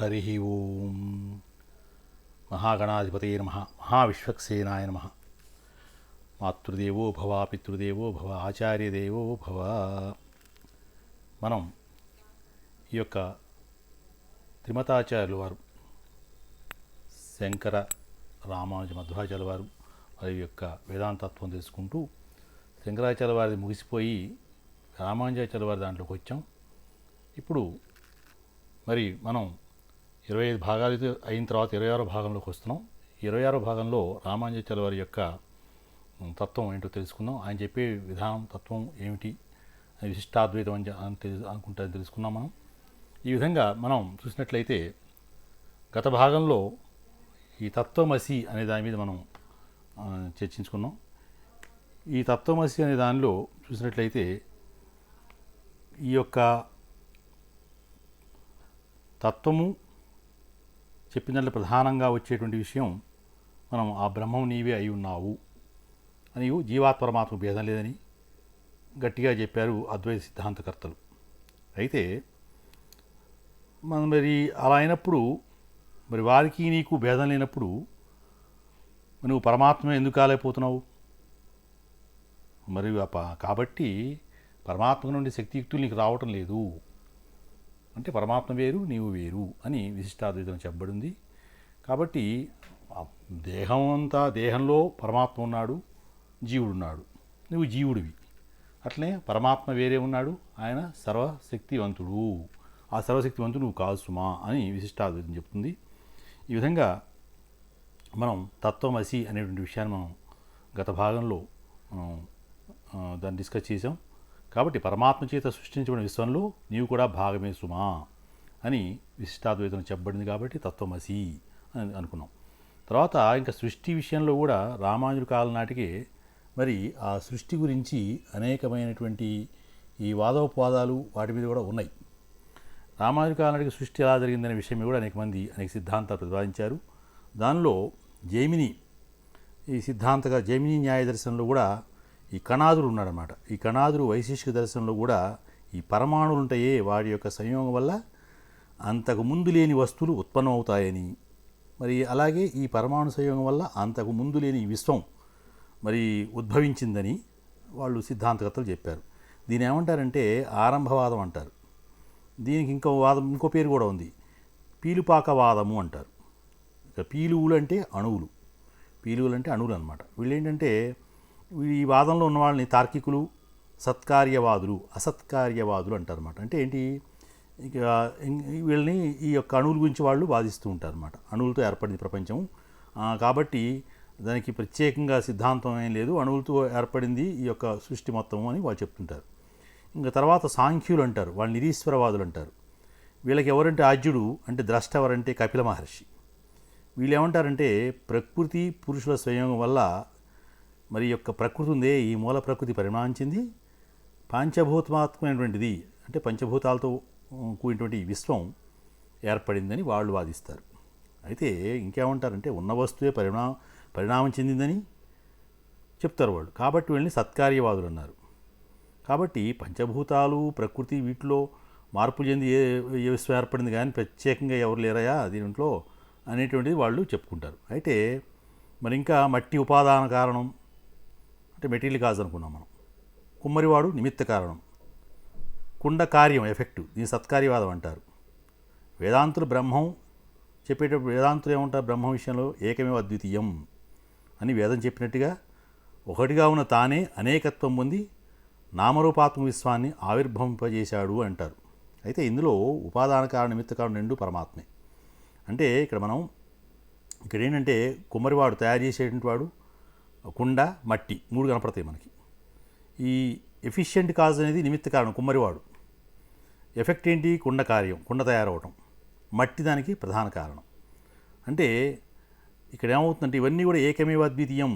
హరి ఓం మహాగణాధిపతయే నమః మహావిశ్వక్సేనాయ నమః. మాతృదేవో భవ, పితృదేవో భవ, ఆచార్యదేవో భవ. మనం ఈ యొక్క త్రిమతాచార్యుల వారు శంకర రామానుజ మధ్వాచార్యుల వారు వారి యొక్క వేదాంతత్వం తెలుసుకుంటూ శంకరాచార్య వారిది ముగిసిపోయి రామానుజాచార్య వారి దాంట్లోకి వచ్చాం. ఇప్పుడు మరి మనం 25 భాగాలు అయిన తర్వాత 26వ భాగంలోకి వస్తున్నాం. 26వ భాగంలో రామానుజాచార్య వారి యొక్క తత్వం ఏంటో తెలుసుకుందాం. ఆయన చెప్పే విధానం తత్వం ఏమిటి, విశిష్టాద్వైతం అని అనుకుంటే తెలుసుకున్నాం మనం. ఈ విధంగా మనం చూసినట్లయితే గత భాగంలో ఈ తత్వమసి అనే దాని మీద మనం చర్చించుకున్నాం. ఈ తత్వమసి అనే దానిలో చూసినట్లయితే ఈ యొక్క తత్వము చెప్పిన దాంట్లో ప్రధానంగా వచ్చేటువంటి విషయం మనం ఆ బ్రహ్మం నీవే అయి ఉన్నావు అని, జీవాత్మ పరమాత్మ భేదం లేదని గట్టిగా చెప్పారు అద్వైత సిద్ధాంతకర్తలు. అయితే మనం మరి అలా అయినప్పుడు మరి వారికి నీకు భేదం లేనప్పుడు నువ్వు పరమాత్మ ఎందుకు కాలేకపోతున్నావు? మరి కాబట్టి పరమాత్మ నుండి శక్తియుక్తులు నీకు రావటం లేదు అంటే పరమాత్మ వేరు నీవు వేరు అని విశిష్టాద్వైతం చెప్పబడింది. కాబట్టి దేహం అంతా, దేహంలో పరమాత్మ ఉన్నాడు, జీవుడు ఉన్నాడు, నువ్వు జీవుడివి. అట్లనే పరమాత్మ వేరే ఉన్నాడు, ఆయన సర్వశక్తివంతుడు, ఆ సర్వశక్తివంతుడు నువ్వు కాదు సుమా అని విశిష్టాద్వైతం చెప్తుంది. ఈ విధంగా మనం తత్వమసి అనేటువంటి విషయాన్ని మనం గత భాగంలో దాన్ని డిస్కస్ చేసాం. కాబట్టి పరమాత్మ చేత సృష్టించబడిన విశ్వంలో నీవు కూడా భాగమే సుమా అని విశిష్టాద్వైతం చెప్పబడింది. కాబట్టి తత్వమసి అని అనుకున్నాం. తర్వాత ఇంకా సృష్టి విషయంలో కూడా రామానుజుల కాలం నాటికే మరి ఆ సృష్టి గురించి అనేకమైనటువంటి ఈ వాదోపవాదాలు వాటి మీద కూడా ఉన్నాయి. రామానుజుల కాలం నాటికి సృష్టి ఎలా జరిగిందనే విషయం కూడా అనేక సిద్ధాంతాలు ప్రతిపాదించారు. దానిలో జైమిని జైమిని న్యాయ దర్శనంలో కూడా ఈ కణాదుడు ఉన్నాడనమాట. ఈ కణాదుడు వైశేషిక దర్శనంలో కూడా ఈ పరమాణువులు ఉంటాయే, వాటి యొక్క సంయోగం వల్ల అంతకు ముందు లేని వస్తువులు ఉత్పన్నమవుతాయని, మరి అలాగే ఈ పరమాణు సంయోగం వల్ల అంతకు ముందు లేని విశ్వం మరి ఉద్భవించిందని వాళ్ళు సిద్ధాంతకర్తలు చెప్పారు. దీని ఏమంటారంటే ఆరంభవాదం అంటారు. దీనికి ఇంకో పేరు కూడా ఉంది, పీలుపాకవాదము అంటారు. ఇక పీలువులు అంటే అణువులు, పీలువులు అంటే అణువులు అనమాట. వీళ్ళు ఏంటంటే ఈ వాదంలో ఉన్న వాళ్ళని తార్కికులు, సత్కార్యవాదులు, అసత్కార్యవాదులు అంటారన్నమాట. అంటే ఏంటి, ఇక వీళ్ళని ఈ యొక్క అణువుల గురించి వాళ్ళు వాదిస్తూ ఉంటారన్నమాట. అణువులతో ఏర్పడింది ప్రపంచం, కాబట్టి దానికి ప్రత్యేకంగా సిద్ధాంతం ఏం లేదు, అణువులతో ఏర్పడింది ఈ యొక్క సృష్టి మొత్తం అని వాళ్ళు చెప్తుంటారు. ఇంకా తర్వాత సాంఖ్యులు అంటారు, వాళ్ళు నిరీశ్వరవాదులు అంటారు. వీళ్ళకి ఎవరంటే ఆద్యుడు అంటే ద్రష్ట ఎవరంటే కపిల మహర్షి. వీళ్ళు ఏమంటారంటే ప్రకృతి పురుషుల సంయోగం వల్ల మరి యొక్క ప్రకృతి ఉందే, ఈ మూల ప్రకృతి పరిణామించింది, పంచభూతాత్మకమైనటువంటిది అంటే పంచభూతాలతో కూడినటువంటి విశ్వం ఏర్పడిందని వాళ్ళు వాదిస్తారు. అయితే ఇంకేమంటారంటే ఉన్న వస్తువే పరిణామం చెందిందని చెప్తారు వాళ్ళు. కాబట్టి వీళ్ళని సత్కార్యవాదులు అన్నారు. కాబట్టి పంచభూతాలు, ప్రకృతి, వీటిలో మార్పు చెంది ఏ విశ్వం ఏర్పడింది కానీ ప్రత్యేకంగా ఎవరు లేరయా దీంట్లో అనేటువంటిది వాళ్ళు చెప్పుకుంటారు. అయితే మరి ఇంకా మట్టి ఉపాదాన కారణం అంటే మెటీరియల్ కాజ్ అనుకున్నాం మనం, కుమ్మరివాడు నిమిత్త కారణం, కుండ కార్యం ఎఫెక్టు, దీని సత్కార్యవాదం అంటారు. వేదాంతులు బ్రహ్మం చెప్పేటప్పుడు వేదాంతులు ఏమంటారు, బ్రహ్మం విషయంలో ఏకమేవ అద్వితీయం అని వేదం చెప్పినట్టుగా ఒకటిగా ఉన్న తానే అనేకత్వం పొంది నామరూపాత్మ విశ్వాన్ని ఆవిర్భవింపజేశాడు అంటారు. అయితే ఇందులో ఉపాదాన కారణ నిమిత్త కారణం రెండు పరమాత్మే. అంటే ఇక్కడ ఏంటంటే కుమ్మరివాడు తయారు చేసేటువంటి వాడు, కుండ, మట్టి, మూడు కనపడతాయి మనకి. ఈ ఎఫిషియెంట్ కాజ్ అనేది నిమిత్త కారణం కుమ్మరివాడు, ఎఫెక్ట్ ఏంటి, కుండ కార్యం, కుండ తయారవటం, మట్టి దానికి ప్రధాన కారణం. అంటే ఇక్కడ ఏమవుతుందంటే ఇవన్నీ కూడా ఏకమేవ అద్వితీయం,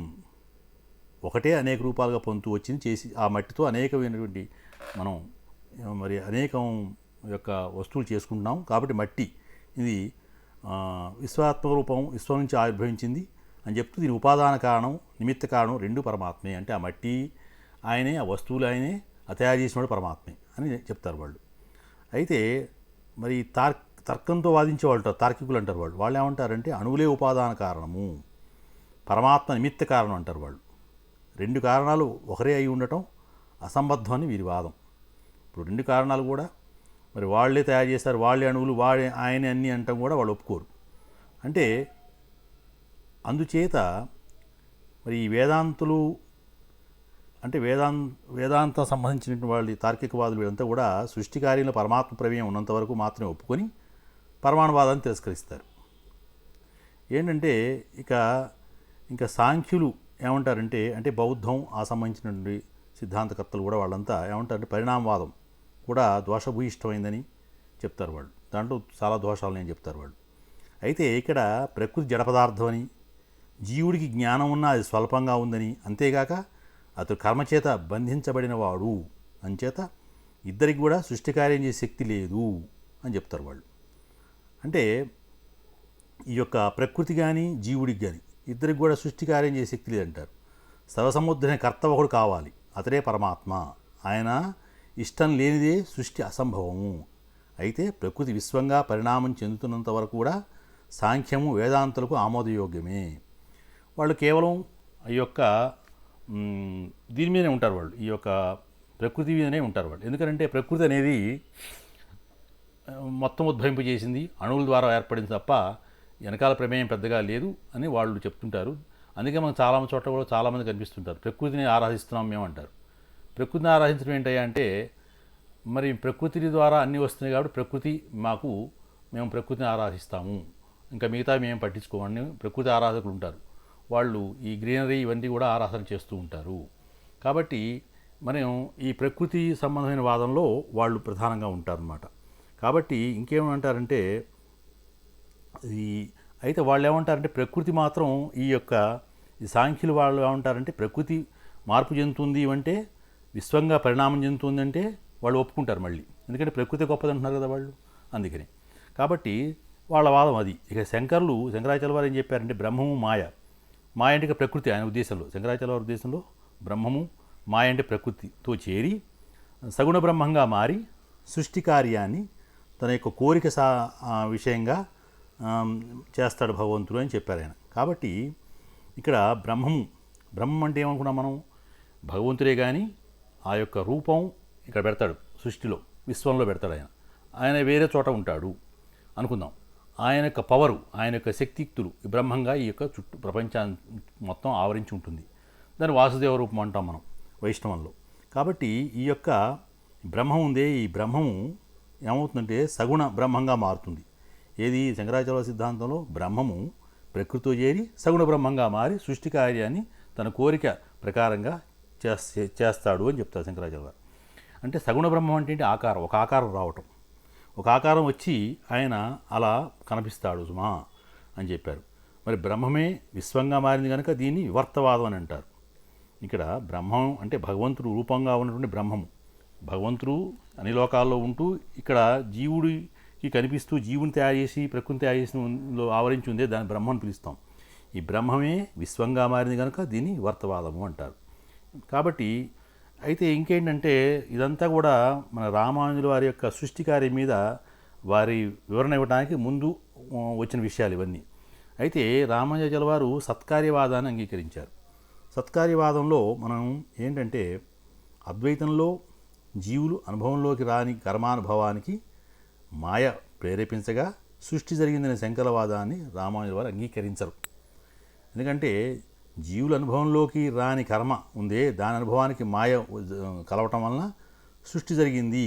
ఒకటే అనేక రూపాలుగా పొందుతూ వచ్చింది చేసి ఆ మట్టితో అనేకమైనటువంటి మనం మరి అనేకం యొక్క వస్తువులు చేసుకుంటున్నాం. కాబట్టి మట్టి ఇది విశ్వాత్మ రూపం, విశ్వం నుంచి ఆవిర్భవించింది అని చెప్తూ దీని ఉపాదాన కారణం, నిమిత్త కారణం రెండు పరమాత్మే. అంటే ఆ మట్టి ఆయనే, ఆ వస్తువులు ఆయనే, ఆ తయారు చేసినవాడు పరమాత్మే అని చెప్తారు వాళ్ళు. అయితే మరి తర్కంతో వాదించే వాళ్ళు ఉంటారు, తార్కికులు అంటారు వాళ్ళు. వాళ్ళు ఏమంటారంటే అణువులే ఉపాదాన కారణము, పరమాత్మ నిమిత్త కారణం అంటారు వాళ్ళు. రెండు కారణాలు ఒకరే అయి ఉండటం అసంబద్ధం అని వీరి వాదం. ఇప్పుడు రెండు కారణాలు కూడా మరి వాళ్ళే తయారు చేస్తారు, వాళ్ళే అణువులు, వాళ్ళే ఆయనే అన్నీ అంటాం కూడా వాళ్ళు ఒప్పుకోరు. అంటే అందుచేత మరి ఈ వేదాంతులు అంటే వేదాంతం సంబంధించిన వాళ్ళు తార్కికవాదులు వీళ్ళంతా కూడా సృష్టి కార్యంలో పరమాత్మ ప్రమేయం ఉన్నంత వరకు మాత్రమే ఒప్పుకొని పరమాణువాదాన్ని తిరస్కరిస్తారు. ఏంటంటే ఇంకా సాంఖ్యులు ఏమంటారంటే, అంటే బౌద్ధం ఆ సంబంధించినటువంటి సిద్ధాంతకర్తలు కూడా వాళ్ళంతా ఏమంటారంటే పరిణామవాదం కూడా దోషభూయిష్టమైందని చెప్తారు వాళ్ళు. దాంట్లో చాలా దోషాలు నేను చెప్తారు వాళ్ళు. అయితే ఇక్కడ ప్రకృతి జడ పదార్థం అని, జీవుడికి జ్ఞానం ఉన్నా అది స్వల్పంగా ఉందని, అంతేగాక అతడు కర్మచేత బంధించబడిన వాడు అంచేత ఇద్దరికి కూడా సృష్టి కార్యం చేసే శక్తి లేదు అని చెప్తారు వాళ్ళు. అంటే ఈ యొక్క ప్రకృతి కానీ జీవుడికి కానీ ఇద్దరికి కూడా సృష్టి కార్యం చేసే శక్తి లేదంటారు. సర్వసముద్రనే కర్త ఒకడు కావాలి, అతడే పరమాత్మ. ఆయన ఇష్టం లేనిదే సృష్టి అసంభవము. అయితే ప్రకృతి విశ్వంగా పరిణామం చెందుతున్నంత వరకు కూడా సాంఖ్యము వేదాంతులకు ఆమోదయోగ్యమే. వాళ్ళు కేవలం ఈ యొక్క దీని మీదనే ఉంటారు వాళ్ళు, ఈ యొక్క ప్రకృతి మీదనే ఉంటారు వాళ్ళు. ఎందుకంటే ప్రకృతి అనేది మొత్తం ఉద్భవింపజేసింది, అణువుల ద్వారా ఏర్పడింది తప్ప వెనకాల ప్రమేయం పెద్దగా లేదు అని వాళ్ళు చెప్తుంటారు. అందుకే మనకు చాలా చోట్ల కూడా చాలామంది కనిపిస్తుంటారు ప్రకృతిని ఆరాధిస్తున్నాం మేము అంటారు. ప్రకృతిని ఆరాధించడం ఏంటయ్యా అంటే, మరి ప్రకృతి ద్వారా అన్నీ వస్తున్నాయి కాబట్టి మేము ప్రకృతిని ఆరాధిస్తాము, ఇంకా మిగతా మేము పట్టించుకోమని ప్రకృతి ఆరాధకులు ఉంటారు. వాళ్ళు ఈ గ్రీనరీ ఇవన్నీ కూడా ఆరాధన చేస్తూ ఉంటారు. కాబట్టి మనం ఈ ప్రకృతి సంబంధమైన వాదంలో వాళ్ళు ప్రధానంగా ఉంటారన్నమాట. కాబట్టి ఇంకేమంటారంటే అయితే వాళ్ళు ఏమంటారంటే ప్రకృతి మాత్రం ఈ సాంఖ్యులు వాళ్ళు ఏమంటారంటే ప్రకృతి మార్పు చెందుతుంది అంటే, విశ్వంగా పరిణామం చెందుతుందంటే వాళ్ళు ఒప్పుకుంటారు మళ్ళీ. ఎందుకంటే ప్రకృతి గొప్పది అంటున్నారు కదా వాళ్ళు, అందుకని. కాబట్టి వాళ్ళ వాదం అది. ఇక శంకరాచార్య వారు ఏం చెప్పారంటే బ్రహ్మము మాయ అంటే ప్రకృతి ఆయన ఉద్దేశంలో, శంకరాచార్య వారి ఉద్దేశంలో బ్రహ్మము మాయ అంటే ప్రకృతితో చేరి సగుణ బ్రహ్మంగా మారి సృష్టి కార్యాన్ని తన యొక్క కోరిక విషయంగా చేస్తాడు భగవంతుడు అని చెప్పారు ఆయన. కాబట్టి ఇక్కడ బ్రహ్మం అంటే ఏమనుకున్నాం మనం, భగవంతుడే కానీ ఆ యొక్క రూపం ఇక్కడ పెడతాడు, సృష్టిలో విశ్వంలో పెడతాడు ఆయన వేరే చోట ఉంటాడు అనుకుందాం. ఆయన యొక్క పవరు, ఆయన యొక్క శక్తియుక్తులు ఈ బ్రహ్మంగా ఈ యొక్క చుట్టూ ప్రపంచాన్ని మొత్తం ఆవరించి ఉంటుంది. దాన్ని వాసుదేవ రూపం అంటాం మనం వైష్ణవంలో. కాబట్టి ఈ యొక్క బ్రహ్మం ఉందే, ఈ బ్రహ్మము ఏమవుతుందంటే సగుణ బ్రహ్మంగా మారుతుంది. ఏది శంకరాచార్య సిద్ధాంతంలో బ్రహ్మము ప్రకృతితో చేరి సగుణ బ్రహ్మంగా మారి సృష్టి కార్యాన్ని తన కోరిక ప్రకారంగా చేస్తాడు అని చెప్తారు శంకరాచార్య గారు. అంటే సగుణ బ్రహ్మం అంటే ఒక ఆకారం రావటం, ఒక ఆకారం వచ్చి ఆయన అలా కనిపిస్తాడు సుమా అని చెప్పారు. మరి బ్రహ్మమే విశ్వంగా మారింది కనుక దీన్ని వివర్తవాదం అని అంటారు. ఇక్కడ బ్రహ్మం అంటే భగవంతుడు రూపంగా ఉన్నటువంటి బ్రహ్మము, భగవంతుడు అన్ని లోకాల్లో ఉంటూ ఇక్కడ జీవుడికి కనిపిస్తూ జీవుని తయారు చేసి ప్రకృతిని తయారు చేసి ఆవరించి ఉందే దాన్ని బ్రహ్మని పిలుస్తాం. ఈ బ్రహ్మమే విశ్వంగా మారింది కనుక దీన్ని వివర్తవాదము అంటారు. కాబట్టి అయితే ఇంకేంటంటే ఇదంతా కూడా మన రామానుజుల వారి యొక్క సృష్టి కార్యం మీద వారి వివరణ ఇవ్వడానికి ముందు వచ్చిన విషయాలు ఇవన్నీ. అయితే రామానుజాచార్యుల వారు సత్కార్యవాదాన్ని అంగీకరించారు. సత్కార్యవాదంలో మనం ఏంటంటే అద్వైతంలో జీవులు అనుభవంలోకి రాని కర్మానుభవానికి మాయ ప్రేరేపించగా సృష్టి జరిగిందనే శంకరవాదాన్ని రామానుజుల వారు అంగీకరించరు. ఎందుకంటే జీవుల అనుభవంలోకి రాని కర్మ ఉందే దాని అనుభవానికి మాయ కలవటం వలన సృష్టి జరిగింది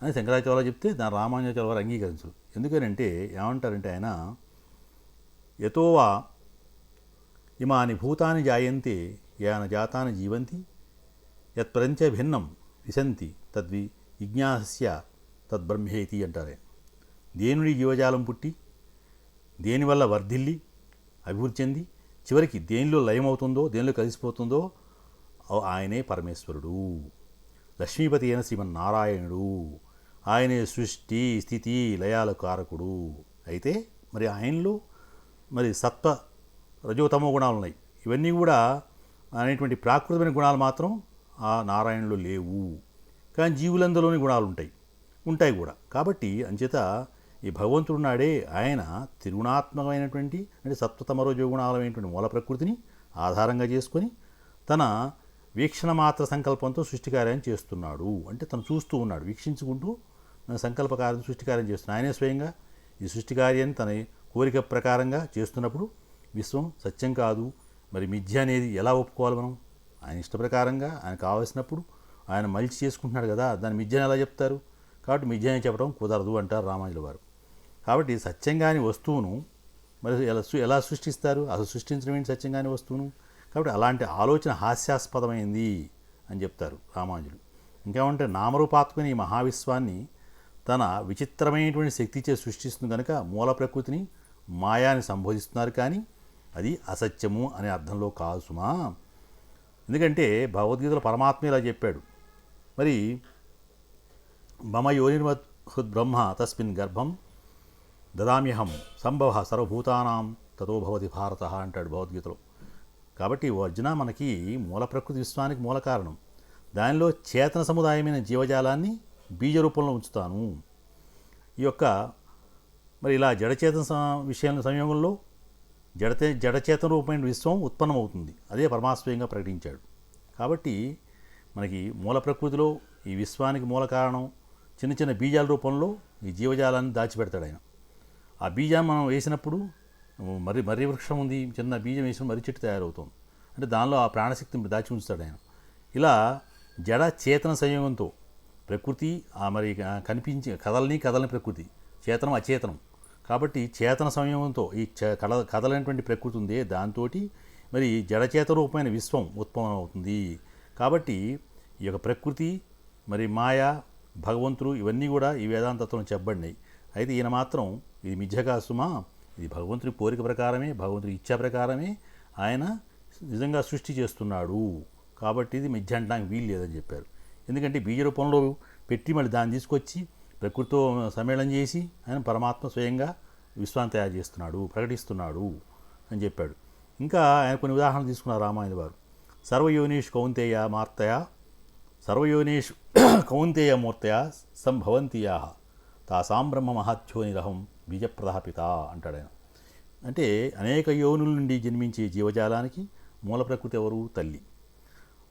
అని శంకరాచార్య చెప్తే దాని రామానుజాచార్య వారు అంగీకరించరు. ఎందుకనంటే ఏమంటారంటే ఆయన యతోవా ఇమాని భూతాని జాయంతే యాన జాతాని జీవంతి యత్ప్రంచ భిన్నం విశంతి తద్వి జిజ్ఞాస్య తద్బ్రహ్మేతి అంటారు. దేనుడి జీవజాలం పుట్టి దేనివల్ల వర్ధిల్లి అభివృద్ధి చెంది చివరికి దేనిలో లయమవుతుందో దేనిలో కలిసిపోతుందో ఆయనే పరమేశ్వరుడు, లక్ష్మీపతి అయిన శ్రీమన్నారాయణుడు. ఆయనే సృష్టి స్థితి లయాల కారకుడు. అయితే మరి ఆయనలో మరి సత్వ రజోతమో గుణాలు ఉన్నాయి. ఇవన్నీ కూడా అనేటువంటి ప్రాకృతమైన గుణాలు మాత్రం ఆ నారాయణలో లేవు. కానీ జీవులందరిలోని గుణాలు ఉంటాయి కూడా. కాబట్టి అంచేత ఈ భగవంతుడు ఉన్నాడే ఆయన త్రిగుణాత్మకమైనటువంటి అంటే సత్వతమరోజోగుణాలమైనటువంటి మూల ప్రకృతిని ఆధారంగా చేసుకొని తన వీక్షణ మాత్ర సంకల్పంతో సృష్టి కార్యాన్ని చేస్తున్నాడు. అంటే తను చూస్తూ ఉన్నాడు, వీక్షించుకుంటూ సంకల్ప కార్యం సృష్టి కార్యం చేస్తున్నాడు. ఆయనే స్వయంగా ఈ సృష్టి కార్యాన్ని తన కోరిక ప్రకారంగా చేస్తున్నప్పుడు విశ్వం సత్యం కాదు, మరి మిథ్య అనేది ఎలా ఒప్పుకోవాలి మనం? ఆయన ఇష్ట ప్రకారంగా ఆయన కావాల్సినప్పుడు ఆయన మలిచి చేసుకుంటున్నాడు కదా, దాన్ని మిథ్యని ఎలా చెప్తారు? కాబట్టి మిథ్యని చెప్పడం కుదరదు అంటారు రామానుజుల వారు. కాబట్టి సత్యంగాని వస్తువును మరి ఎలా సృష్టిస్తారు? అసలు సృష్టించడం ఏంటి సత్యంగాని వస్తువును? కాబట్టి అలాంటి ఆలోచన హాస్యాస్పదమైంది అని చెప్తారు రామానుజులు. ఇంకేమంటే నామరూపాత్మని ఈ మహావిశ్వాన్ని తన విచిత్రమైనటువంటి శక్తిచే సృష్టిస్తుంది కనుక మూల ప్రకృతిని మాయాని సంబోధిస్తున్నారు, కానీ అది అసత్యము అనే అర్థంలో కాదు సుమా. ఎందుకంటే భగవద్గీతలో పరమాత్మ ఇలా చెప్పాడు, మరి మమ యోనిర్మహృద్ బ్రహ్మ తస్మిన్ గర్భం దదామ్యహం సంభవ సర్వభూతానాం తతో భవతి భారత అంటాడు భగవద్గీతలో. కాబట్టి అర్జున, మనకి మూల ప్రకృతి విశ్వానికి మూల కారణం, దానిలో చేతన సముదాయమైన జీవజాలాన్ని బీజ రూపంలో ఉంచుతాను. ఈ యొక్క మరి ఇలా జడచేతన విషయాల సంయోగంలో జడచేతన రూపమైన విశ్వం ఉత్పన్నమవుతుంది. అదే పరమాస్వయంగా ప్రకటించాడు. కాబట్టి మనకి మూల ప్రకృతిలో ఈ విశ్వానికి మూల కారణం చిన్న చిన్న బీజాల రూపంలో ఈ జీవజాలాన్ని దాచిపెడతాడు ఆయన. ఆ బీజాన్ని మనం వేసినప్పుడు మర్రి వృక్షం ఉంది, చిన్న బీజం వేసిన మర్రి చెట్టు తయారవుతుంది. అంటే దానిలో ఆ ప్రాణశక్తిని దాచి ఉంచుతాడు ఆయన. ఇలా జడ చేతన సంయోగంతో ప్రకృతి మరి కదలని ప్రకృతి, చేతనం అచేతనం. కాబట్టి చేతన సంయోగంతో ఈ కదలైనటువంటి ప్రకృతి ఉంది, దాంతో మరి జడచేత రూపమైన విశ్వం ఉత్పన్నం అవుతుంది. కాబట్టి ఈ యొక్క ప్రకృతి మరి మాయ భగవంతుడు ఇవన్నీ కూడా ఈ వేదాంతత్వం చెప్పబడినాయి. అయితే ఈయన మాత్రం ఇది మిథ్యగా సుమా, ఇది భగవంతుడి కోరిక ప్రకారమే, భగవంతుడి ఇచ్చా ప్రకారమే ఆయన నిజంగా సృష్టి చేస్తున్నాడు. కాబట్టి ఇది మిథ్య అనడానికి వీలు లేదని చెప్పారు. ఎందుకంటే బీజ రూపంలో పెట్టి మళ్ళీ దాన్ని తీసుకొచ్చి ప్రకృతితో సమ్మేళనం చేసి ఆయన పరమాత్మ స్వయంగా విశ్వాన్ని తయారు చేస్తున్నాడు, ప్రకటిస్తున్నాడు అని చెప్పాడు. ఇంకా ఆయన కొన్ని ఉదాహరణలు తీసుకున్నారు రామాయణ వారు. సర్వయోనీష్ కౌంతేయ మార్తయ సర్వయోనీష్ కౌంతేయ మూర్తయ సంభవంతియా తాసాం బ్రహ్మ మహాత్యోనిరహం బీజప్రదాపిత అంటాడు ఆయన. అంటే అనేక యోనుల నుండి జన్మించే జీవజాలానికి మూల ప్రకృతి ఎవరు? తల్లి.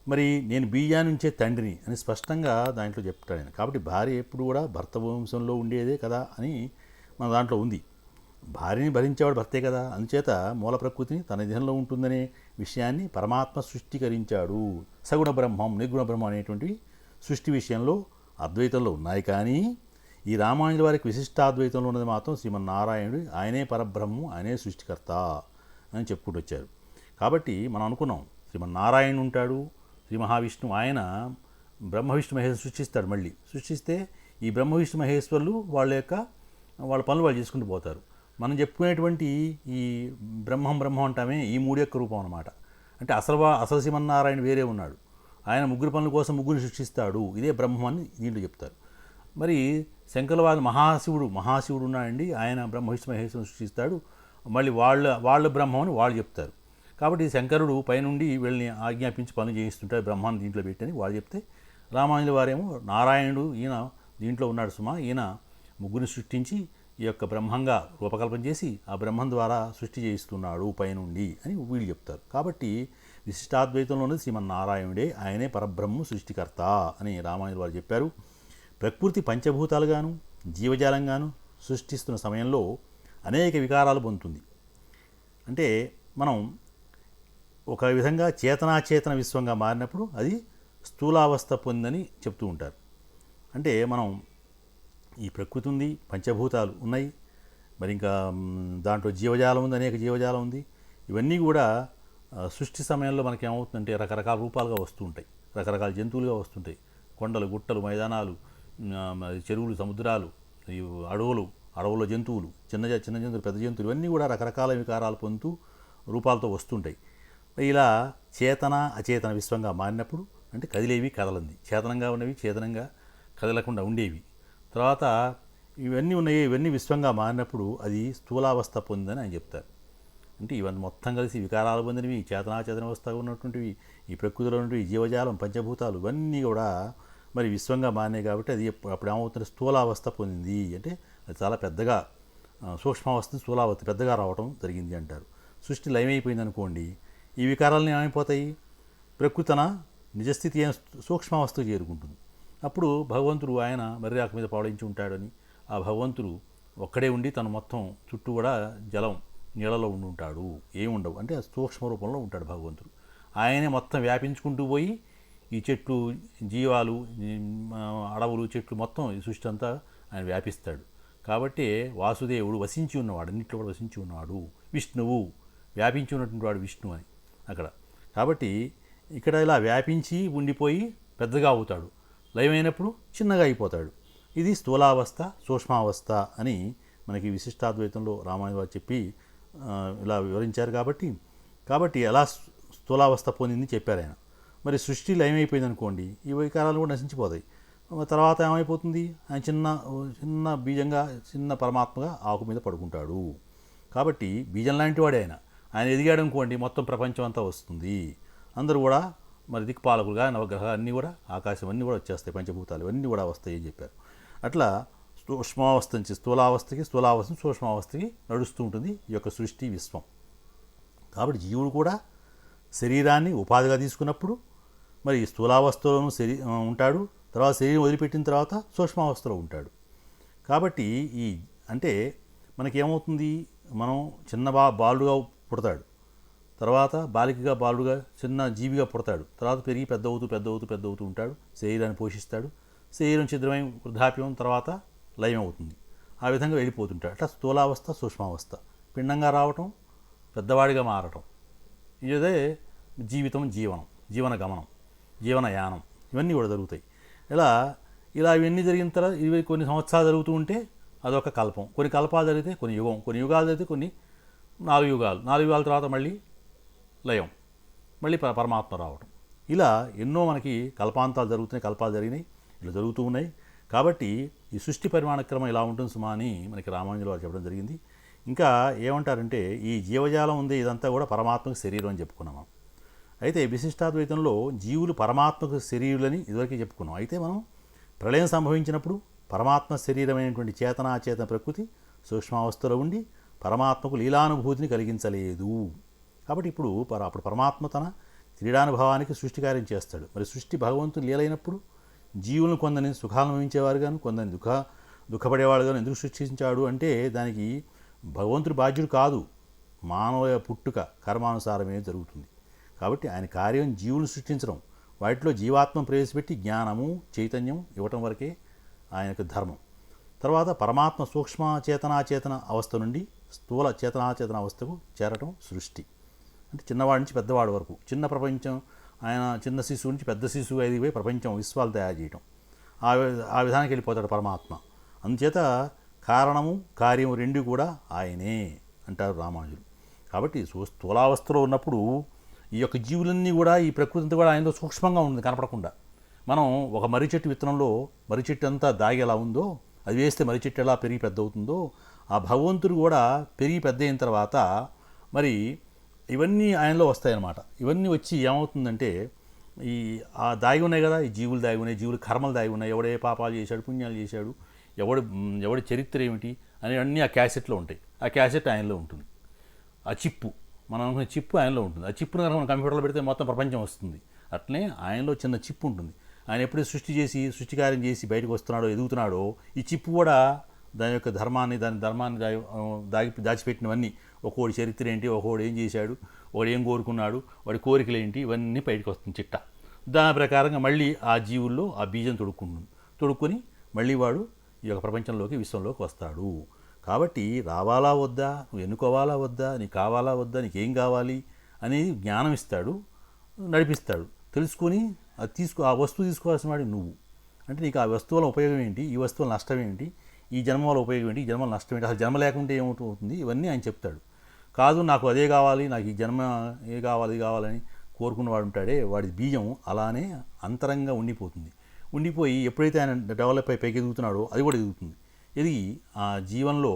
మరి నేను బీజాన్ని నుంచే తండ్రిని అని స్పష్టంగా దాంట్లో చెప్తాడు ఆయన. కాబట్టి భార్య ఎప్పుడు కూడా భర్త వంశంలో ఉండేదే కదా అని మన దాంట్లో ఉంది. భార్యని భరించేవాడు భర్తే కదా, అందుచేత మూల ప్రకృతిని తన దేహంలో ఉంటుందనే విషయాన్ని పరమాత్మ సృష్టికరించాడు. సగుణ బ్రహ్మం నిర్గుణ బ్రహ్మం అనేటువంటి సృష్టి విషయంలో అద్వైతంలో ఉన్నాయి, కానీ ఈ రామానుజుల వారికి విశిష్టాద్వైతంలో ఉన్నది మాత్రం శ్రీమన్నారాయణుడు, ఆయనే పరబ్రహ్మం, ఆయనే సృష్టికర్త అని చెప్పుకుంటూ వచ్చారు. కాబట్టి మనం అనుకున్నాం శ్రీమన్నారాయణుడు ఉంటాడు, శ్రీ మహావిష్ణువు ఆయన బ్రహ్మ విష్ణు మహేశ్వరు సృష్టిస్తాడు. మళ్ళీ సృష్టిస్తే ఈ బ్రహ్మ విష్ణు మహేశ్వరులు వాళ్ళ పనులు వాళ్ళు చేసుకుంటూ పోతారు. మనం చెప్పుకునేటువంటి ఈ బ్రహ్మం అంటామే ఈ మూడు యొక్క రూపం అన్నమాట. అంటే అసలు శ్రీమన్నారాయణ వేరే ఉన్నాడు, ఆయన ముగ్గురు పనుల కోసం ముగ్గురు సృష్టిస్తాడు, ఇదే బ్రహ్మం అని దీంట్లో చెప్తారు. మరి శంకరుల వారు మహాశివుడు ఉన్నాడండి, ఆయన బ్రహ్మ విష్ణు మహేశ్వరుని సృష్టిస్తాడు, మళ్ళీ వాళ్ళ బ్రహ్మం అని వాళ్ళు చెప్తారు. కాబట్టి శంకరుడు పైనుండి వీళ్ళని ఆజ్ఞాపించి పనులు చేయిస్తుంటాడు, బ్రహ్మాన్ని దీంట్లో పెట్టని వాళ్ళు చెప్తే, రామానుజుల వారేమో నారాయణుడు ఈయన దీంట్లో ఉన్నాడు సుమా, ఈయన ముగ్గురిని సృష్టించి ఈ యొక్క బ్రహ్మంగా రూపకల్పన చేసి ఆ బ్రహ్మం ద్వారా సృష్టి చేయిస్తున్నాడు పైనుండి అని వీళ్ళు చెప్తారు. కాబట్టి విశిష్టాద్వైతంలో ఉన్నది శ్రీమన్నారాయణుడే, ఆయనే పరబ్రహ్మ సృష్టికర్త అని రామానుజుల వారు చెప్పారు. ప్రకృతి పంచభూతాలుగాను జీవజాలంగాను సృష్టిస్తున్న సమయంలో అనేక వికారాలు పొందుతుంది. అంటే మనం ఒక విధంగా చేతనాచేతన విశ్వంగా మారినప్పుడు అది స్థూలావస్థ పొందని చెప్తూ ఉంటారు. అంటే మనం ఈ ప్రకృతి ఉంది, పంచభూతాలు ఉన్నాయి, మరి ఇంకా దాంట్లో జీవజాలం ఉంది, అనేక జీవజాలం ఉంది. ఇవన్నీ కూడా సృష్టి సమయంలో మనకి ఏమవుతుందంటే రకరకాల రూపాలుగా వస్తూ ఉంటాయి, రకరకాల జంతువులుగా వస్తుంటాయి. కొండలు, గుట్టలు, మైదానాలు, చెరువులు, సముద్రాలు, అడవుల్లో జంతువులు, చిన్న జంతువులు, పెద్ద జంతువులు, ఇవన్నీ కూడా రకరకాల వికారాలు పొందుతూ రూపాలతో వస్తుంటాయి. ఇలా చేతన అచేతన విశ్వంగా మారినప్పుడు అంటే కదిలేవి కదలంది, చేతనంగా ఉన్నవి చేతనంగా కదలకుండా ఉండేవి, తర్వాత ఇవన్నీ విశ్వంగా మారినప్పుడు అది స్థూలావస్థ పొందని ఆయన చెప్తారు. అంటే ఇవన్నీ మొత్తం కలిసి వికారాలు పొందినవి, చేతనాచేతన అవస్థగా ఉన్నటువంటివి, ఈ ప్రకృతిలో ఉన్నటువంటి జీవజాలం, పంచభూతాలు ఇవన్నీ కూడా మరి విశ్వంగా మారినాయి. కాబట్టి అది అప్పుడు ఏమవుతుంది? స్థూలావస్థ పొందింది. అంటే అది చాలా పెద్దగా సూక్ష్మావస్థ స్థూలావస్థ పెద్దగా రావటం జరిగింది అంటారు. సృష్టి లయమైపోయింది అనుకోండి, ఈ వికారాలను ఏమైపోతాయి, ప్రకృతి తన నిజస్థితి సూక్ష్మావస్థకు చేరుకుంటుంది. అప్పుడు భగవంతుడు ఆయన మర్యాక మీద పవళించి ఉంటాడని, ఆ భగవంతుడు ఒక్కడే ఉండి తను మొత్తం చుట్టూ కూడా జలం నీళ్ళలో ఉండి ఉంటాడు, ఏముండవు అంటే సూక్ష్మ రూపంలో ఉంటాడు భగవంతుడు. ఆయనే మొత్తం వ్యాపించుకుంటూ పోయి ఈ చెట్లు, జీవాలు, అడవులు, చెట్లు మొత్తం ఈ సృష్టి అంతా ఆయన వ్యాపిస్తాడు. కాబట్టి వాసుదేవుడు వసించి ఉన్నవాడు, అన్నింటిలో కూడా వసించి ఉన్నాడు. విష్ణువు వ్యాపించి ఉన్నటువంటి వాడు విష్ణువు అని అక్కడ. కాబట్టి ఇక్కడ ఇలా వ్యాపించి ఉండిపోయి పెద్దగా అవుతాడు, లయమైనప్పుడు చిన్నగా అయిపోతాడు. ఇది స్థూలావస్థ సూక్ష్మావస్థ అని మనకి విశిష్టాద్వైతంలో రామానుజ వారు చెప్పి ఇలా వివరించారు. కాబట్టి ఎలా స్థూలావస్థ పొందింది చెప్పారు ఆయన. మరి సృష్టి లయమైపోయింది అనుకోండి, ఈ వికారాలు కూడా నశించిపోతాయి. తర్వాత ఏమైపోతుంది, ఆయన చిన్న బీజంగా చిన్న పరమాత్మగా ఆకు మీద పడుకుంటాడు. కాబట్టి బీజం లాంటి వాడే ఆయన ఎదిగాడు అనుకోండి, మొత్తం ప్రపంచం అంతా వస్తుంది. అందరూ కూడా మరి దిక్పాలకులుగా నవగ్రహాలు అన్నీ కూడా, ఆకాశం అన్నీ కూడా వచ్చేస్తాయి, పంచభూతాలు ఇవన్నీ కూడా వస్తాయి అని చెప్పారు. అట్లా సూక్ష్మావస్థ నుంచి స్థూలావస్థకి, స్థూలావస్థ నుంచి సూక్ష్మావస్థకి నడుస్తూ ఉంటుంది ఈ యొక్క సృష్టి విశ్వం. కాబట్టి జీవుడు కూడా శరీరాన్ని ఉపాధిగా తీసుకున్నప్పుడు మరి స్థూలావస్థలోనూ ఉంటాడు, తర్వాత శరీరం వదిలిపెట్టిన తర్వాత సూక్ష్మావస్థలో ఉంటాడు. కాబట్టి అంటే మనకేమవుతుంది, మనం చిన్న బాలుడుగా పుడతాడు, తర్వాత బాలికగా బాలుడుగా చిన్న జీవిగా పుడతాడు, తర్వాత పెరిగి పెద్ద అవుతూ ఉంటాడు, శరీరాన్ని పోషిస్తాడు, శరీరం ఛిద్రమై వృద్ధాప్యం, తర్వాత లయం అవుతుంది. ఆ విధంగా వెళ్ళిపోతుంటాడు. అట్లా స్థూలావస్థ సూక్ష్మావస్థ, పిండంగా రావటం, పెద్దవాడిగా మారటం, ఇదే జీవితం, జీవన గమనం, జీవనయానం, ఇవన్నీ కూడా జరుగుతాయి. ఇలా ఇవన్నీ జరిగిన తర్వాత ఇవి కొన్ని సంవత్సరాలు జరుగుతూ ఉంటే అదొక కల్పం, కొన్ని కల్పాలు జరిగితే కొన్ని యుగం, కొన్ని యుగాలు జరిగితే కొన్ని 4 యుగాల తర్వాత మళ్ళీ లయం, మళ్ళీ పరమాత్మ రావటం. ఇలా ఎన్నో మనకి కల్పాంతాలు జరుగుతున్నాయి, కల్పాలు జరిగినాయి, ఇలా జరుగుతూ ఉన్నాయి. కాబట్టి ఈ సృష్టి పరిమాణ క్రమం ఇలా ఉంటుంది సుమా అని మనకి రామానుజుల వారు చెప్పడం జరిగింది. ఇంకా ఏమంటారంటే, ఈ జీవజాలం ఉంది ఇదంతా కూడా పరమాత్మకు శరీరం అని చెప్పుకున్నాం. అయితే విశిష్టాద్వైతంలో జీవులు పరమాత్మకు శరీరులని ఇదివరకు చెప్పుకున్నాం. అయితే మనం ప్రళయం సంభవించినప్పుడు పరమాత్మ శరీరమైనటువంటి చేతనాచేతన ప్రకృతి సూక్ష్మావస్థలో ఉండి పరమాత్మకు లీలానుభూతిని కలిగించలేదు. కాబట్టి అప్పుడు పరమాత్మ తన క్రీడానుభవానికి సృష్టి కార్యం చేస్తాడు. మరి సృష్టి భగవంతుని లీలైనప్పుడు జీవులను కొందరిని సుఖాలను అనుభవించేవారు గాను, కొందరిని దుఃఖపడేవాడు గాను ఎందుకు సృష్టించాడు అంటే, దానికి భగవంతుడి బాధ్యుడు కాదు, మానవ పుట్టుక కర్మానుసారమే జరుగుతుంది. కాబట్టి ఆయన కార్యం జీవులను సృష్టించడం, వాటిలో జీవాత్మ ప్రవేశపెట్టి జ్ఞానము చైతన్యం ఇవ్వటం వరకే ఆయనకు ధర్మం. తర్వాత పరమాత్మ సూక్ష్మ చేతనాచేతన అవస్థ నుండి స్థూల చేతనాచేతన అవస్థకు చేరటం సృష్టి. అంటే చిన్నవాడి నుంచి పెద్దవాడి వరకు, చిన్న ప్రపంచం, ఆయన చిన్న శిశువు నుంచి పెద్ద శిశువు ఎదిగిపోయి ప్రపంచం విశ్వాలు తయారు చేయటం, ఆ విధానానికి వెళ్ళిపోతాడు పరమాత్మ. అందుచేత కారణము కార్యము రెండు కూడా ఆయనే అంటారు రామానుజులు. కాబట్టి స్థూలావస్థలో ఉన్నప్పుడు ఈ యొక్క జీవులన్నీ కూడా, ఈ ప్రకృతి అంతా కూడా ఆయనలో సూక్ష్మంగా ఉంది, కనపడకుండా. మనం ఒక మర్రి చెట్టు విత్తనంలో మర్రి చెట్టు అంతా దాగి ఎలా ఉందో, అది వేస్తే మర్రి చెట్టు ఎలా పెరిగి పెద్ద అవుతుందో, ఆ భగవంతుడు కూడా పెరిగి పెద్ద అయిన తర్వాత మరి ఇవన్నీ ఆయనలో వస్తాయన్నమాట. ఇవన్నీ వచ్చి ఏమవుతుందంటే, ఆ దాగి ఉన్నాయి కదా, ఈ జీవులు దాగి ఉన్నాయి, జీవులు కర్మలు దాగి ఉన్నాయి, ఎవడే పాపాలు చేశాడు, పుణ్యాలు చేశాడు, ఎవడి చరిత్ర ఏమిటి అని అన్నీ ఆ క్యాసెట్లో ఉంటాయి. ఆ క్యాసెట్ ఆయనలో ఉంటుంది. ఆ చిప్పు, మనం అనుకునే చిప్పు ఆయనలో ఉంటుంది. ఆ చిప్పును కనుక మనం కంప్యూటర్లో పెడితే మొత్తం ప్రపంచం వస్తుంది. అట్లనే ఆయనలో చిన్న చిప్పు ఉంటుంది. ఆయన ఎప్పుడైతే సృష్టి కార్యం చేసి బయటకు వస్తున్నాడో, ఎదుగుతున్నాడో, ఈ చిప్పు కూడా దాని యొక్క ధర్మాన్ని దాచిపెట్టినవన్నీ, ఒక్కోడి చరిత్ర ఏంటి, ఒక్కోడు ఏం చేశాడు, వాడు ఏం కోరుకున్నాడు, వాడి కోరికలు ఏంటి, ఇవన్నీ బయటకు వస్తుంది చిట్ట. దాని ప్రకారంగా మళ్ళీ ఆ జీవుల్లో ఆ బీజం తొడుక్కొని మళ్ళీ వాడు ఈ యొక్క ప్రపంచంలోకి, విశ్వంలోకి వస్తాడు. కాబట్టి రావాలా వద్దా, నువ్వు ఎన్నుకోవాలా వద్దా, నీకు కావాలా వద్దా, నీకేం కావాలి అని జ్ఞానం ఇస్తాడు, నడిపిస్తాడు. తెలుసుకొని ఆ వస్తువు తీసుకోవాల్సిన వాడు నువ్వు. అంటే నీకు ఆ వస్తువుల ఉపయోగం ఏంటి, ఈ వస్తువుల నష్టం ఏంటి, ఈ జన్మ వల్ల ఉపయోగం ఏంటి, ఈ జన్మల నష్టం ఏంటి, అసలు జన్మ లేకుంటే ఏమవుతుంది, ఇవన్నీ ఆయన చెప్తాడు. కాదు నాకు అదే కావాలి, నాకు ఈ జన్మ కావాలని కోరుకున్నవాడు ఉంటాడే, వాడి బీజం అలానే అంతరంగా ఉండిపోయి ఎప్పుడైతే ఆయన డెవలప్ అయి పైకి ఎదుగుతున్నాడో అది కూడా ఎదుగుతుంది. ఎదిగి ఆ జీవనంలో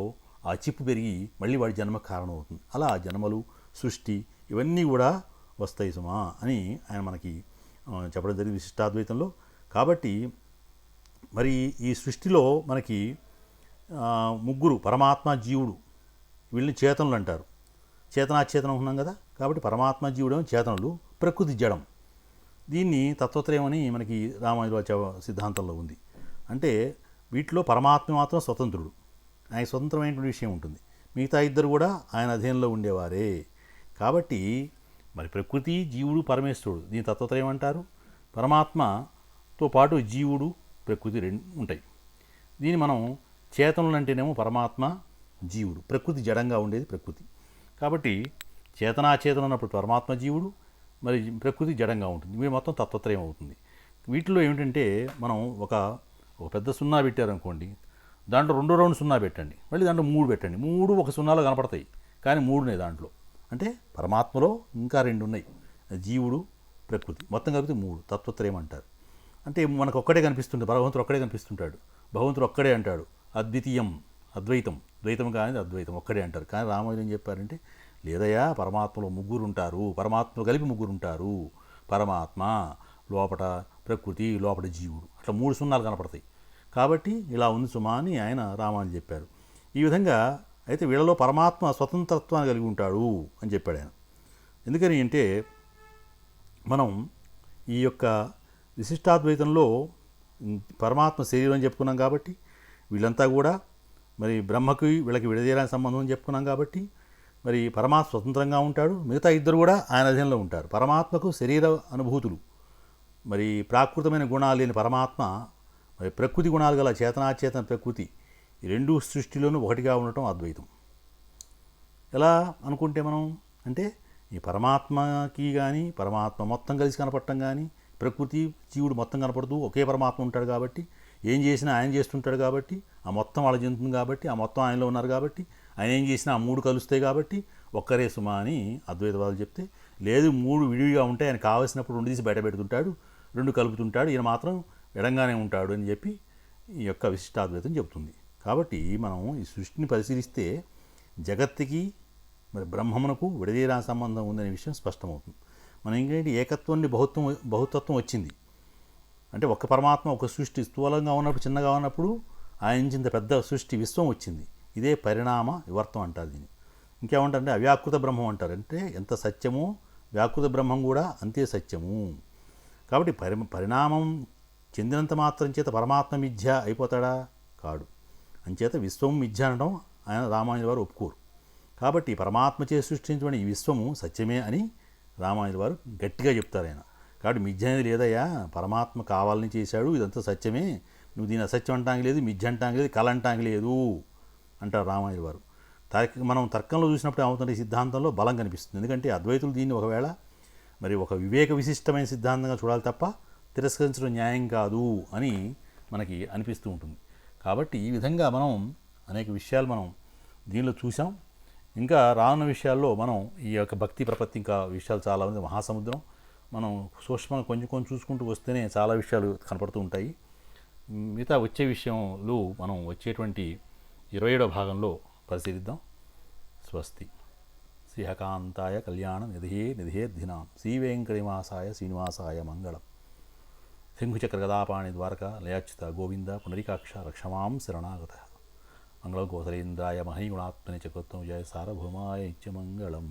ఆ చిప్పు పెరిగి మళ్ళీ వాడి జన్మకు కారణం అవుతుంది. అలా జన్మలు, సృష్టి ఇవన్నీ కూడా వస్తాయి సుమా అని ఆయన మనకి చెప్పడం జరిగింది విశిష్టాద్వైతంలో. కాబట్టి మరి ఈ సృష్టిలో మనకి ముగ్గురు పరమాత్మ జీవుడు వీళ్ళని చేతనులు అంటారు. చేతనాచేతనం ఉన్నాం కదా, కాబట్టి పరమాత్మ జీవుడేమో చేతనులు, ప్రకృతి జడం. దీన్ని తత్వత్రయం అని మనకి రామానుజాచార్య సిద్ధాంతంలో ఉంది. అంటే వీటిలో పరమాత్మ మాత్రం స్వతంత్రుడు, ఆయన స్వతంత్రమైనటువంటి విషయం ఉంటుంది. మిగతా ఇద్దరు కూడా ఆయన అధీనంలో ఉండేవారే. కాబట్టి మరి ప్రకృతి, జీవుడు, పరమేశ్వరుడు దీని తత్వత్రయం అంటారు. పరమాత్మతో పాటు జీవుడు, ప్రకృతి రెండు ఉంటాయి. దీన్ని మనం చేతనులు అంటేనేమో పరమాత్మ, జీవుడు, ప్రకృతి జడంగా ఉండేది ప్రకృతి. కాబట్టి చేతనాచేతనం ఉన్నప్పుడు పరమాత్మ జీవుడు, మరి ప్రకృతి జడంగా ఉంటుంది. ఇవి మొత్తం తత్వత్రయం అవుతుంది. వీటిలో ఏమిటంటే మనం ఒక పెద్ద సున్నా పెట్టారనుకోండి, దాంట్లో 2 రౌండ్ సున్నా పెట్టండి, మళ్ళీ దాంట్లో 3 పెట్టండి, 3 ఒక సున్నాలో కనపడతాయి, కానీ 3 ఉన్నాయి దాంట్లో. అంటే పరమాత్మలో ఇంకా 2 ఉన్నాయి, జీవుడు, ప్రకృతి, మొత్తం కలిపితే 3 తత్వత్రయం అంటారు. అంటే మనకు ఒక్కడే కనిపిస్తుంది, భగవంతుడు ఒక్కడే కనిపిస్తుంటాడు, భగవంతుడు ఒక్కడే అంటాడు. అద్వితీయం, అద్వైతం, ద్వైతం కానీ అద్వైతం ఒక్కడే అంటారు. కానీ రామానుజం ఏం చెప్పారంటే, లేదయ్యా పరమాత్మలో 3 ఉంటారు, పరమాత్మలో కలిపి 3 ఉంటారు. పరమాత్మ లోపట, ప్రకృతి లోపట, జీవుడు, అట్లా 3 సున్నాలు కనపడతాయి. కాబట్టి ఇలా ఉంది సుమా అని ఆయన రామానుజం చెప్పారు. ఈ విధంగా అయితే వీళ్ళలో పరమాత్మ స్వతంత్రత్వాన్ని కలిగి ఉంటాడు అని చెప్పాడు ఆయన. ఎందుకని అంటే మనం ఈ యొక్క విశిష్టాద్వైతంలో పరమాత్మ శరీరం అని చెప్పుకున్నాం కాబట్టి, వీళ్ళంతా కూడా మరి బ్రహ్మకి వీళ్ళకి విడదీయడానికి సంబంధం అని చెప్పుకున్నాం కాబట్టి, మరి పరమాత్మ స్వతంత్రంగా ఉంటాడు, మిగతా ఇద్దరు కూడా ఆయన అధీనంలో ఉంటారు. పరమాత్మకు శరీర అనుభూతులు, మరి ప్రాకృతమైన గుణాలు లేని పరమాత్మ, మరి ప్రకృతి గుణాలు గల చేతనాచేతన ప్రకృతి, ఈ రెండు సృష్టిలోనూ ఒకటిగా ఉండటం అద్వైతం. ఎలా అనుకుంటే మనం అంటే ఈ పరమాత్మకి కానీ పరమాత్మ మొత్తం కలిసి కనపడటం కానీ, ప్రకృతి జీవుడు మొత్తం కనపడుతూ ఒకే పరమాత్మ ఉంటాడు కాబట్టి, ఏం చేసినా ఆయన చేస్తుంటాడు కాబట్టి, ఆ మొత్తం వాళ్ళ చెందుతుంది కాబట్టి, ఆ మొత్తం ఆయనలో ఉన్నారు కాబట్టి, ఆయన ఏం చేసినా ఆ 3 కలుస్తాయి కాబట్టి ఒక్కరే సుమా అని అద్వైతవాదులు చెప్తే, లేదు 3 విడివిగా ఉంటాయి, ఆయన కావాల్సినప్పుడు 2 తీసి బయట పెడుతుంటాడు, 2 కలుపుతుంటాడు, ఈయన మాత్రం ఎడంగానే ఉంటాడు అని చెప్పి ఈ యొక్క విశిష్టాద్వైతం చెబుతుంది. కాబట్టి మనం ఈ సృష్టిని పరిశీలిస్తే జగత్తుకి మరి బ్రహ్మమునకు విడదీయరా సంబంధం ఉందనే విషయం స్పష్టమవుతుంది. మనం ఏంటంటే ఏకత్వాన్ని బహుతత్వం వచ్చింది అంటే ఒక్క పరమాత్మ ఒక సృష్టి స్థూలంగా ఉన్నప్పుడు, చిన్నగా ఉన్నప్పుడు ఆయన ఇంత పెద్ద సృష్టి విశ్వం వచ్చింది. ఇదే పరిణామ వివర్తం అంటారు దీన్ని. ఇంకేమంటారంటే అవ్యాకృత బ్రహ్మం అంటారు. అంటే ఎంత సత్యమో వ్యాకృత బ్రహ్మం కూడా అంతే సత్యము. కాబట్టి పరిణామం చెందినంత మాత్రం చేత పరమాత్మ మిథ్య అయిపోతాడా? కాడు. అంచేత విశ్వం మిథ్య అనడం ఆయన రామానుజుల వారు ఒప్పుకోరు. కాబట్టి పరమాత్మ చే సృష్టించబడిన ఈ విశ్వము సత్యమే అని రామానుజుల వారు గట్టిగా చెప్తారు ఆయన. కాబట్టి మిథ్య అనేది లేదయ్యా, పరమాత్మ కావాలని చేశాడు, ఇదంతా సత్యమే, నువ్వు దీన్ని అసత్యం అంటానికి లేదు, మిథ్య అంటానికి లేదు, కళ అంటానికి లేదు అంటారు రామానుజుల వారు. మనం తర్కంలో చూసినప్పుడు ఏమవుతుంటే సిద్ధాంతంలో బలం కనిపిస్తుంది. ఎందుకంటే అద్వైతులు దీన్ని ఒకవేళ మరి ఒక వివేక విశిష్టమైన సిద్ధాంతంగా చూడాలి తప్ప తిరస్కరించడం న్యాయం కాదు అని మనకి అనిపిస్తూ ఉంటుంది. కాబట్టి ఈ విధంగా మనం అనేక విషయాలు మనం దీనిలో చూసాం. ఇంకా రానున్న విషయాల్లో మనం ఈ యొక్క భక్తి ప్రపత్తి ఇంకా విషయాలు చాలా ఉంది, మహాసముద్రం. మనం సూక్ష్మంగా కొంచెం కొంచెం చూసుకుంటూ వస్తేనే చాలా విషయాలు కనపడుతూ ఉంటాయి. మిగతా వచ్చే విషయాలు మనం వచ్చేటువంటి 27వ భాగంలో పరిశీలిద్దాం. స్వస్తి. శ్రీహకాంతాయ కళ్యాణ నిధేర్ధినాం శ్రీవేంకటనివాసాయ శ్రీనివాసాయ మంగళం. శంఖుచక్రగదాపాణి ద్వారక లయాచ్యుత గోవింద పునరికాక్ష రక్షమాం శరణాగత. మంగళం కోసలేంద్రాయ మహనీగుణాత్మని చక్రత్వం జయ సార్వభౌమాయ నిత్యమంగళం.